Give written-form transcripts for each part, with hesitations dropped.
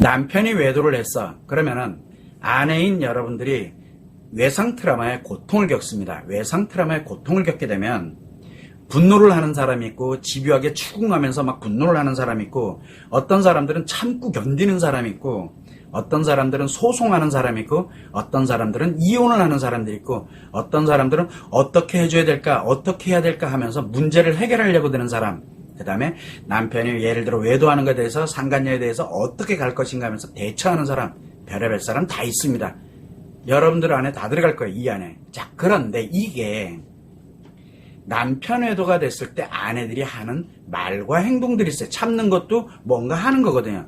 남편이 외도를 했어. 그러면은 아내인 여러분들이 외상 트라우마의 고통을 겪습니다. 외상 트라우마의 고통을 겪게 되면 분노를 하는 사람이 있고 집요하게 추궁하면서 막 분노를 하는 사람이 있고, 어떤 사람들은 참고 견디는 사람이 있고, 어떤 사람들은 소송하는 사람이 있고, 어떤 사람들은 이혼을 하는 사람들이 있고, 어떤 사람들은 어떻게 해줘야 될까, 어떻게 해야 될까 하면서 문제를 해결하려고 드는 사람, 그 다음에 남편이 예를 들어 외도하는 것에 대해서, 상간녀에 대해서 어떻게 갈 것인가 하면서 대처하는 사람, 별의별 사람 다 있습니다. 여러분들 안에 다 들어갈 거예요, 이 안에. 자, 그런데 이게 남편 외도가 됐을 때 아내들이 하는 말과 행동들이 있어요. 참는 것도 뭔가 하는 거거든요.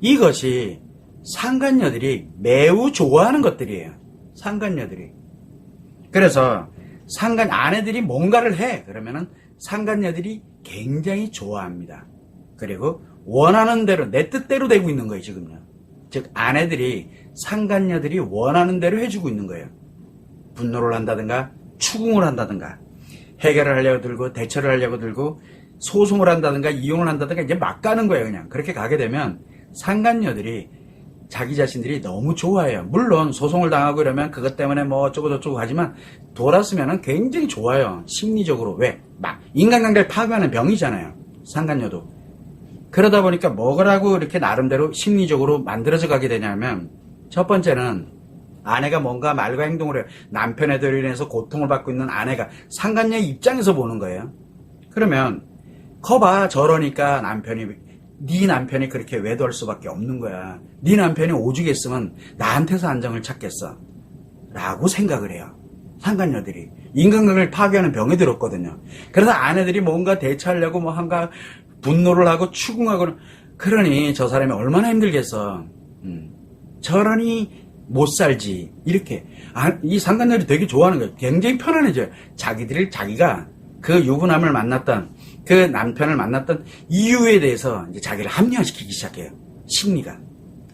이것이 상간녀들이 매우 좋아하는 것들이에요. 상간녀들이. 그래서 아내들이 뭔가를 해. 그러면은 상간녀들이 굉장히 좋아합니다. 그리고 원하는 대로, 내 뜻대로 되고 있는 거예요, 지금요. 즉, 아내들이, 상간녀들이 원하는 대로 해주고 있는 거예요. 분노를 한다든가, 추궁을 한다든가, 해결을 하려고 들고, 대처를 하려고 들고, 소송을 한다든가, 이혼을 한다든가, 이제 막 가는 거예요, 그냥. 그렇게 가게 되면, 상간녀들이 자기 자신들이 너무 좋아해요. 물론, 소송을 당하고 이러면 그것 때문에 뭐 어쩌고저쩌고 하지만, 돌았으면 굉장히 좋아요. 심리적으로. 왜? 막, 인간관계를 파괴하는 병이잖아요. 상간녀도. 그러다 보니까 뭐라고 이렇게 나름대로 심리적으로 만들어져 가게 되냐면, 첫 번째는 아내가 뭔가 말과 행동을 해요. 남편에 대로 인해서 고통을 받고 있는 아내가 상간녀 입장에서 보는 거예요. 그러면 거봐, 저러니까 네 남편이 그렇게 외도할 수밖에 없는 거야. 네 남편이 오죽했으면 나한테서 안정을 찾겠어 라고 생각을 해요. 상간녀들이 인간관계를 파괴하는 병이 들었거든요. 그래서 아내들이 뭔가 대처하려고 뭐 한가 분노를 하고 추궁하고, 그러니 저 사람이 얼마나 힘들겠어. 저러니 못 살지. 이렇게. 이 상간녀들이 되게 좋아하는 거예요. 굉장히 편안해져요. 자기가 그 유부남을 만났던, 그 남편을 만났던 이유에 대해서 이제 자기를 합리화시키기 시작해요. 심리가.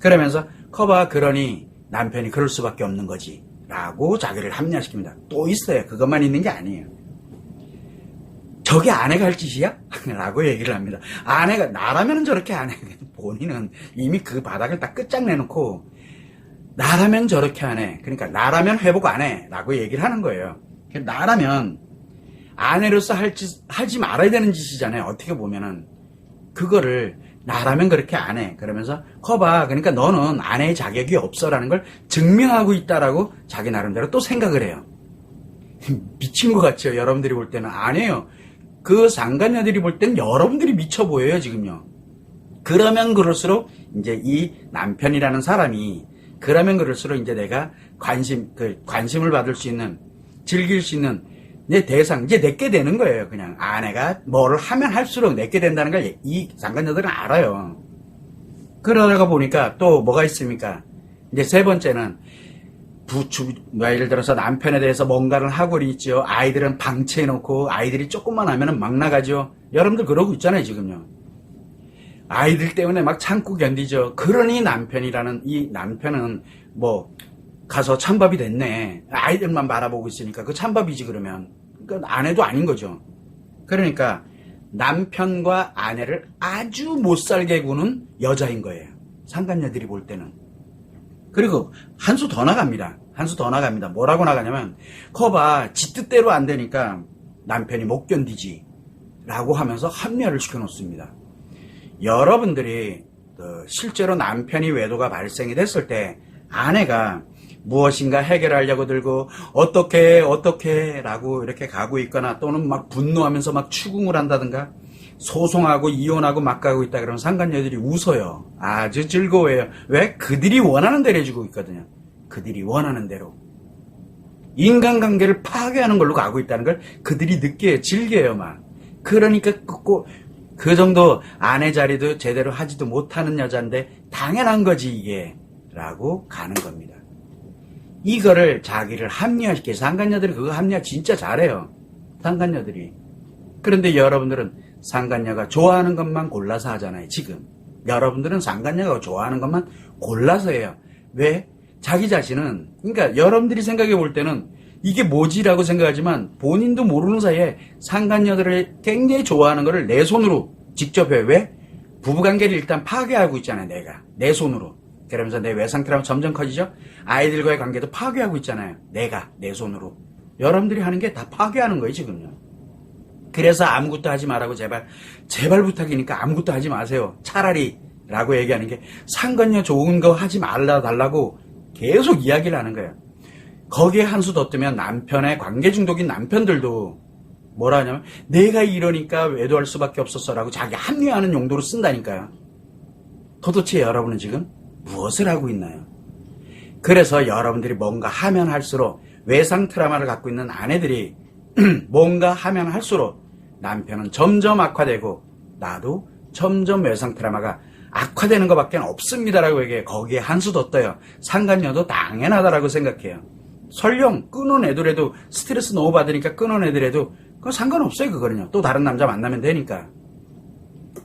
그러면서, 커봐, 그러니 남편이 그럴 수밖에 없는 거지. 라고 자기를 합리화시킵니다. 또 있어요. 그것만 있는 게 아니에요. 저게 아내가 할 짓이야? 라고 얘기를 합니다. 아내가, 나라면 저렇게 안 해. 본인은 이미 그 바닥을 딱 끝장내놓고, 나라면 저렇게 안 해. 그러니까, 나라면 회복 안 해. 라고 얘기를 하는 거예요. 나라면, 아내로서 하지 말아야 되는 짓이잖아요. 어떻게 보면은. 그거를, 나라면 그렇게 안 해. 그러면서, 커봐. 그러니까 너는 아내의 자격이 없어라는 걸 증명하고 있다라고 자기 나름대로 또 생각을 해요. 미친 것 같죠? 여러분들이 볼 때는. 아니에요. 그 상간녀들이 볼 때는 여러분들이 미쳐 보여요, 지금요. 그러면 그럴수록 이제 이 남편이라는 사람이, 그러면 그럴수록 이제 내가 관심을 받을 수 있는, 즐길 수 있는 내 대상, 이제 내게 되는 거예요, 그냥. 아내가 뭐를 하면 할수록 내게 된다는 걸 이 상간녀들은 알아요. 그러다가 보니까 또 뭐가 있습니까? 이제 세 번째는, 예를 들어서 남편에 대해서 뭔가를 하고 있죠. 아이들은 방치해놓고 아이들이 조금만 하면은 막 나가죠. 여러분들 그러고 있잖아요, 지금요. 아이들 때문에 막 참고 견디죠. 그러니 이 남편은 뭐 가서 찬밥이 됐네. 아이들만 바라보고 있으니까 그 찬밥이지 그러면. 그러니까 아내도 아닌 거죠. 그러니까 남편과 아내를 아주 못살게 구는 여자인 거예요. 상간녀들이 볼 때는. 그리고 한 수 더 나갑니다. 뭐라고 나가냐면, 커봐, 지 뜻대로 안 되니까 남편이 못 견디지. 라고 하면서 합리화를 시켜놓습니다. 여러분들이 실제로 남편이 외도가 발생이 됐을 때 아내가 무엇인가 해결하려고 들고 어떻게 라고 이렇게 가고 있거나, 또는 막 분노하면서 막 추궁을 한다든가 소송하고 이혼하고 막 가고 있다 그러면 상간녀들이 웃어요. 아주 즐거워해요. 왜? 그들이 원하는 대로 해주고 있거든요. 그들이 원하는 대로. 인간관계를 파괴하는 걸로 가고 있다는 걸 그들이 느껴요. 즐겨요, 막. 그러니까 그 정도 아내 자리도 제대로 하지도 못하는 여자인데 당연한 거지 이게. 라고 가는 겁니다. 이거를 자기를 합리화시켜. 상간녀들이 그거 합리화 진짜 잘해요. 상간녀들이. 그런데 여러분들은 상간녀가 좋아하는 것만 골라서 하잖아요, 지금. 여러분들은 상간녀가 좋아하는 것만 골라서 해요. 왜? 자기 자신은, 그러니까 여러분들이 생각해 볼 때는 이게 뭐지라고 생각하지만 본인도 모르는 사이에 상간녀들을 굉장히 좋아하는 거를 내 손으로 직접 해요. 왜? 부부관계를 일단 파괴하고 있잖아요. 내가 내 손으로. 그러면서 내 외상 트라우마 점점 커지죠. 아이들과의 관계도 파괴하고 있잖아요. 내가 내 손으로. 여러분들이 하는 게 다 파괴하는 거예요 지금요. 그래서 아무것도 하지 말라고 제발 부탁이니까 아무것도 하지 마세요. 차라리 라고 얘기하는 게 상관녀 좋은 거 하지 말라 달라고 계속 이야기를 하는 거예요. 거기에 한 수 더 뜨면 남편의 관계 중독인 남편들도 뭐라 하냐면 내가 이러니까 외도할 수밖에 없었어라고 자기 합리화하는 용도로 쓴다니까요. 도대체 여러분은 지금 무엇을 하고 있나요? 그래서 여러분들이 뭔가 하면 할수록 외상 트라우마를 갖고 있는 아내들이 뭔가 하면 할수록 남편은 점점 악화되고 나도 점점 외상 트라우마가 악화되는 것밖에 없습니다라고 얘기해요. 거기에 한 수 더 떠요. 상간녀도 당연하다라고 생각해요. 설령 끊어내더라도 스트레스 너무 받으니까 끊어내더라도 그건 상관없어요. 그거는요. 또 다른 남자 만나면 되니까.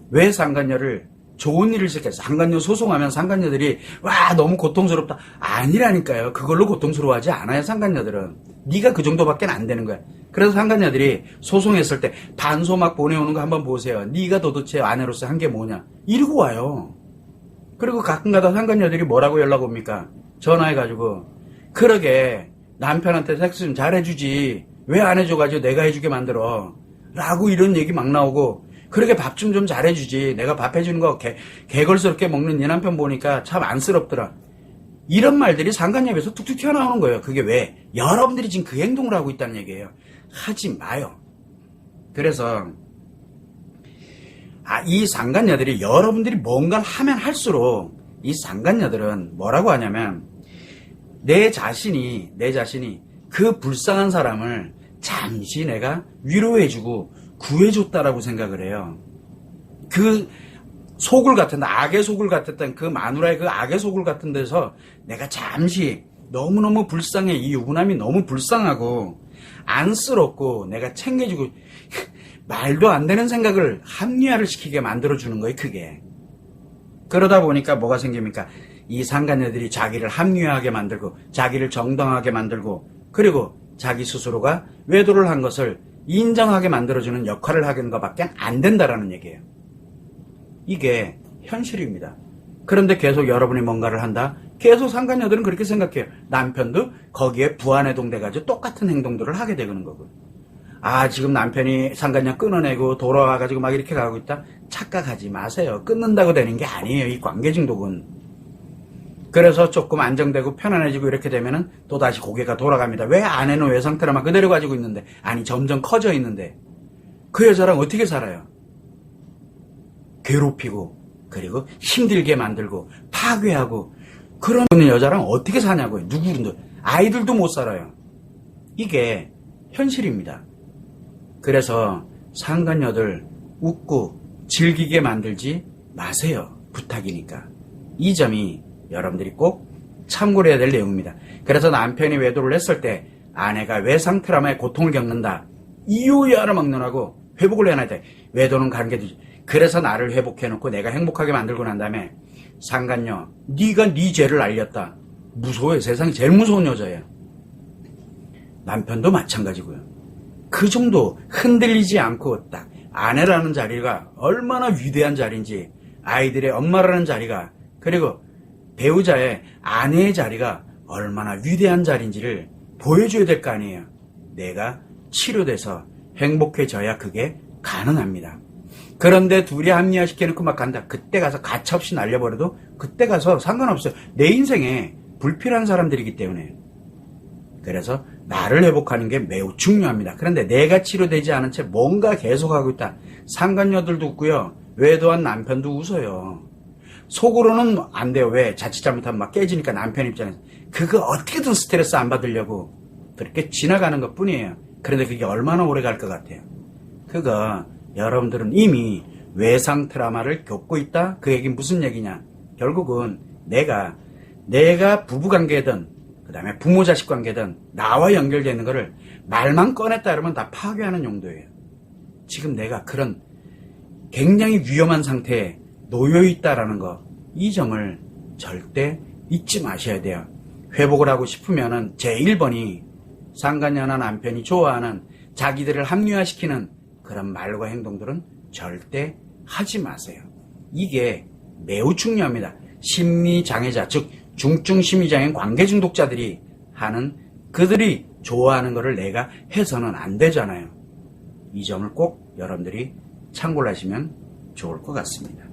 왜 상간녀를 좋은 일을 시켰어? 상간녀 소송하면 상간녀들이 와 너무 고통스럽다. 아니라니까요. 그걸로 고통스러워하지 않아요. 상간녀들은. 네가 그 정도밖에 안 되는 거야. 그래서 상간녀들이 소송했을 때 반소막 보내오는 거 한번 보세요. 네가 도대체 아내로서 한 게 뭐냐. 이러고 와요. 그리고 가끔가다 상간녀들이 뭐라고 연락 옵니까? 전화해가지고 그러게 남편한테 섹스 좀 잘해주지. 왜 안 해줘가지고 내가 해주게 만들어. 라고 이런 얘기 막 나오고 그렇게 밥 좀 잘해주지. 내가 밥 해주는 거 개걸스럽게 먹는 네 남편 보니까 참 안쓰럽더라. 이런 말들이 상간녀에서 툭툭 튀어나오는 거예요. 그게 왜? 여러분들이 지금 그 행동을 하고 있다는 얘기예요. 하지 마요. 그래서 이 상간녀들이 여러분들이 뭔가를 하면 할수록 이 상간녀들은 뭐라고 하냐면 내 자신이 그 불쌍한 사람을 잠시 내가 위로해주고 구해줬다라고 생각을 해요. 그 소굴 같은 악의 소굴 같았던 그 마누라의 그 악의 소굴 같은 데서 내가 잠시 너무너무 불쌍해. 이 유부남이 너무 불쌍하고 안쓰럽고 내가 챙겨주고 말도 안 되는 생각을 합리화를 시키게 만들어주는 거예요. 그게. 그러다 보니까 뭐가 생깁니까? 이 상간녀들이 자기를 합리화하게 만들고 자기를 정당하게 만들고 그리고 자기 스스로가 외도를 한 것을 인정하게 만들어주는 역할을 하는 것밖에 안 된다라는 얘기예요. 이게 현실입니다. 그런데 계속 여러분이 뭔가를 한다? 계속 상간녀들은 그렇게 생각해요. 남편도 거기에 부안해동 돼가지고 똑같은 행동들을 하게 되는 거고. 지금 남편이 상간녀 끊어내고 돌아와가지고 막 이렇게 가고 있다? 착각하지 마세요. 끊는다고 되는 게 아니에요. 이 관계 중독은. 그래서 조금 안정되고 편안해지고 이렇게 되면은 또다시 고개가 돌아갑니다. 왜 아내는 외상 트라우마 그대로 가지고 있는데, 아니 점점 커져 있는데 그 여자랑 어떻게 살아요? 괴롭히고 그리고 힘들게 만들고 파괴하고 그런 여자랑 어떻게 사냐고요. 누구든 아이들도 못 살아요. 이게 현실입니다. 그래서 상간녀들 웃고 즐기게 만들지 마세요. 부탁이니까. 이 점이 여러분들이 꼭 참고를 해야 될 내용입니다. 그래서 남편이 외도를 했을 때 아내가 외상 트라우마의 고통을 겪는다. 이유야 알아먹느라고 회복을 해놔야 돼. 외도는 관계되지. 그래서 나를 회복해놓고 내가 행복하게 만들고 난 다음에 상간녀 네가 네 죄를 알렸다. 무서워요. 세상에 제일 무서운 여자예요. 남편도 마찬가지고요. 그 정도 흔들리지 않고 딱 아내라는 자리가 얼마나 위대한 자리인지 아이들의 엄마라는 자리가 그리고 배우자의 아내의 자리가 얼마나 위대한 자리인지를 보여줘야 될 거 아니에요. 내가 치료돼서 행복해져야 그게 가능합니다. 그런데 둘이 합리화시켜놓고 막 간다. 그때 가서 가차없이 날려버려도 그때 가서 상관없어요. 내 인생에 불필요한 사람들이기 때문에. 그래서 나를 회복하는 게 매우 중요합니다. 그런데 내가 치료되지 않은 채 뭔가 계속하고 있다. 상간녀들도 웃고요. 외도한 남편도 웃어요. 속으로는 안 돼요. 왜? 자칫 잘못하면 막 깨지니까 남편 입장에서. 그거 어떻게든 스트레스 안 받으려고 그렇게 지나가는 것 뿐이에요. 그런데 그게 얼마나 오래 갈 것 같아요. 그거 여러분들은 이미 외상 트라우마를 겪고 있다? 그 얘기는 무슨 얘기냐? 결국은 내가 부부관계든 그 다음에 부모 자식 관계든 나와 연결되는 거를 말만 꺼냈다 그러면 다 파괴하는 용도예요. 지금 내가 그런 굉장히 위험한 상태에 놓여 있다라는 거, 이 점을 절대 잊지 마셔야 돼요. 회복을 하고 싶으면은 제1번이 상간녀나 남편이 좋아하는 자기들을 합리화시키는 그런 말과 행동들은 절대 하지 마세요. 이게 매우 중요합니다. 심리장애자, 즉 중증 심리장애 관계 중독자들이 하는, 그들이 좋아하는 것을 내가 해서는 안 되잖아요. 이 점을 꼭 여러분들이 참고를 하시면 좋을 것 같습니다.